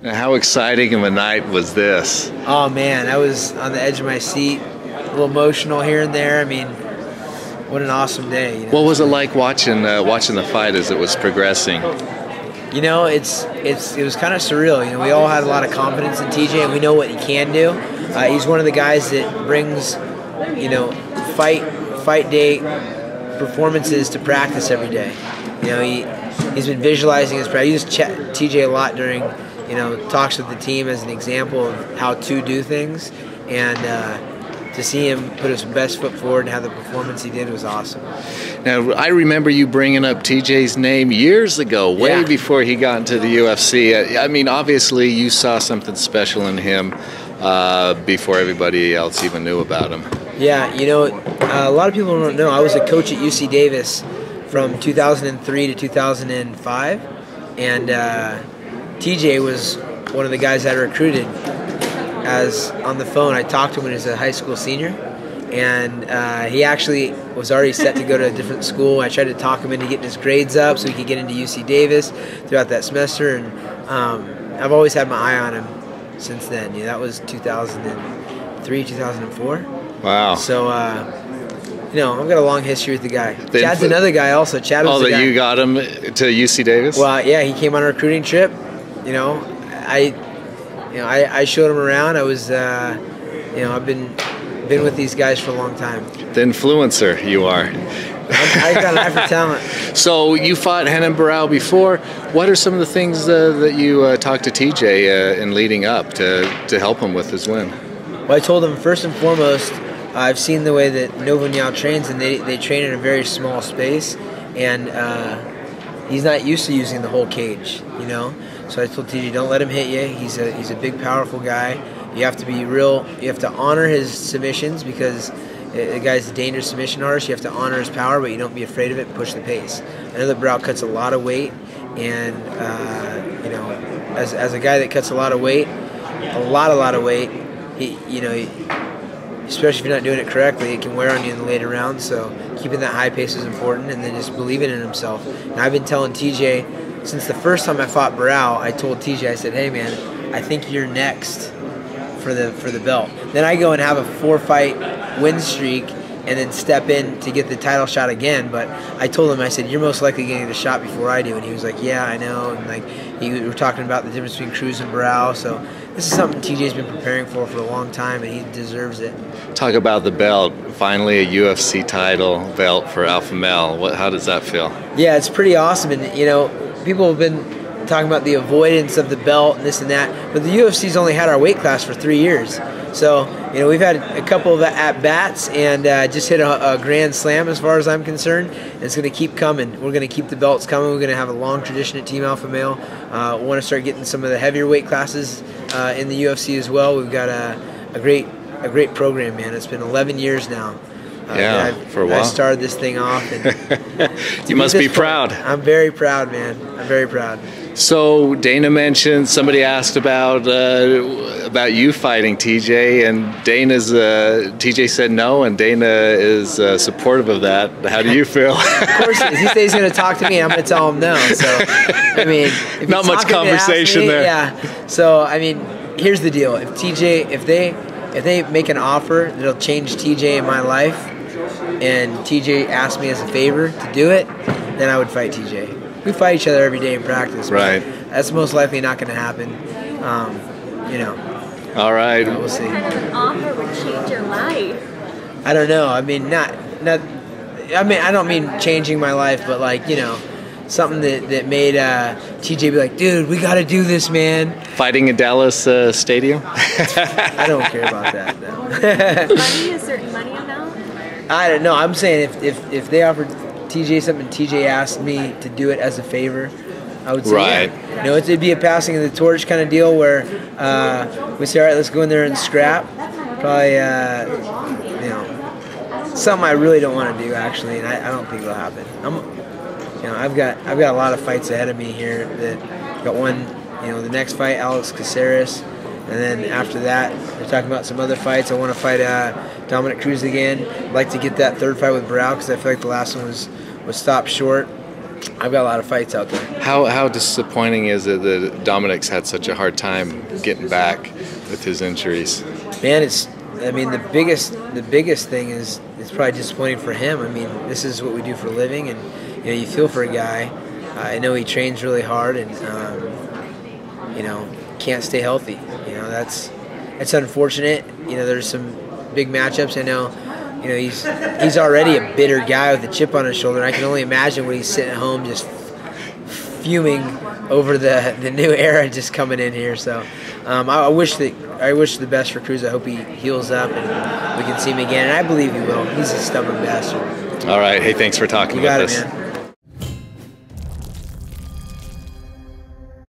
Now, how exciting of a night was this? Oh man, I was on the edge of my seat, a little emotional here and there. I mean, what an awesome day. You know? What was it like watching the fight as it was progressing? You know, it was kind of surreal. You know, we all had a lot of confidence in TJ, and we know what he can do. He's one of the guys that brings, you know, fight day performances to practice every day. You know, he's been visualizing his practice. He uses TJ a lot during, you know, talks with the team as an example of how to do things, and to see him put his best foot forward and have the performance he did was awesome. Now, I remember you bringing up TJ's name years ago, way before he got into the UFC. I mean, obviously you saw something special in him before everybody else even knew about him. Yeah, you know, a lot of people don't know, I was a coach at UC Davis from 2003 to 2005, and TJ was one of the guys I recruited. As on the phone, I talked to him when he was a high school senior, and he actually was already set to go to a different school. I tried to talk him into getting his grades up so he could get into UC Davis throughout that semester, and I've always had my eye on him since then. You know, that was 2003, 2004. Wow. So, you know, I've got a long history with the guy. Chad's another guy also. Chad was the guy. You got him to UC Davis? Well, yeah, he came on a recruiting trip. You know, I showed him around. I was, you know, I've been with these guys for a long time. The influencer you are. I got an eye for talent. So you fought Renan Barão before. What are some of the things that you talked to TJ in leading up to help him with his win? Well, I told him first and foremost, I've seen the way that Nova Niao trains, and they train in a very small space, and he's not used to using the whole cage, you know. So I told TJ, don't let him hit you. He's a big, powerful guy. You have to be real. You have to honor his submissions because the guy's a dangerous submission artist. You have to honor his power, but you don't be afraid of it and push the pace. I know that Barão cuts a lot of weight, and you know, as a guy that cuts a lot of weight, a lot of weight, you know, especially if you're not doing it correctly, it can wear on you in the later rounds. So keeping that high pace is important, and then just believing in himself. And I've been telling TJ. Since the first time I fought Barão, I told TJ, I said, hey man, I think you're next for the belt. Then I go and have a 4-fight win streak and then step in to get the title shot again. But I told him, I said, you're most likely getting the shot before I do. And he was like, yeah, I know. And like we were talking about the difference between Cruz and Barão. So this is something TJ's been preparing for a long time, and he deserves it. Talk about the belt. Finally, a UFC title belt for Alpha Male. How does that feel? Yeah, it's pretty awesome. And you know, people have been talking about the avoidance of the belt and this and that, but the UFC's only had our weight class for 3 years. So, you know, we've had a couple of at-bats and just hit a grand slam as far as I'm concerned. And it's going to keep coming. We're going to keep the belts coming. We're going to have a long tradition at Team Alpha Male. We want to start getting some of the heavier weight classes in the UFC as well. We've got a great program, man. It's been 11 years now. Yeah, for a while. I started this thing off. And you must be proud. I'm very proud, man. I'm very proud. So Dana mentioned, somebody asked about you fighting TJ, and TJ said no, and Dana is supportive of that. How do you feel? Of course he is. He says he's going to talk to me, and I'm going to tell him no. So, I mean, if not much conversation there. Yeah. So, I mean, here's the deal. If they make an offer that'll change TJ in my life, and TJ asked me as a favor to do it, then I would fight TJ. We fight each other every day in practice. Right. That's most likely not going to happen. You know. All right. We'll see. What kind of an offer would change your life? I don't know. I mean, I mean, I don't mean changing my life, but like, you know, something that made TJ be like, dude, we got to do this, man. Fighting in Dallas Stadium? I don't care about that, no. Money, a certain money amount? I don't know. I'm saying if they offered TJ something, TJ asked me to do it as a favor, I would say right. Yeah. You know, it'd be a passing of the torch kind of deal where we say, all right, let's go in there and scrap. Probably, you know, something I really don't want to do actually, and I don't think it'll happen. You know, I've got a lot of fights ahead of me here. That got one, you know, the next fight, Alex Caceres, and then after that, they're talking about some other fights. I want to fight Dominic Cruz again. I'd like to get that third fight with Barão because I feel like the last one was stopped short. I've got a lot of fights out there. How disappointing is it that Dominic's had such a hard time getting back with his injuries? Man, the biggest thing is it's probably disappointing for him. I mean, this is what we do for a living, and you feel for a guy. I know he trains really hard, and can't stay healthy. That's unfortunate. There's some big matchups. I know. He's already a bitter guy with a chip on his shoulder. I can only imagine when he's sitting at home just fuming over the new era just coming in here. So I wish the best for Cruz. I hope he heals up and we can see him again. And I believe he will. He's a stubborn bastard. All right. Hey, thanks for talking with us. You got it, man.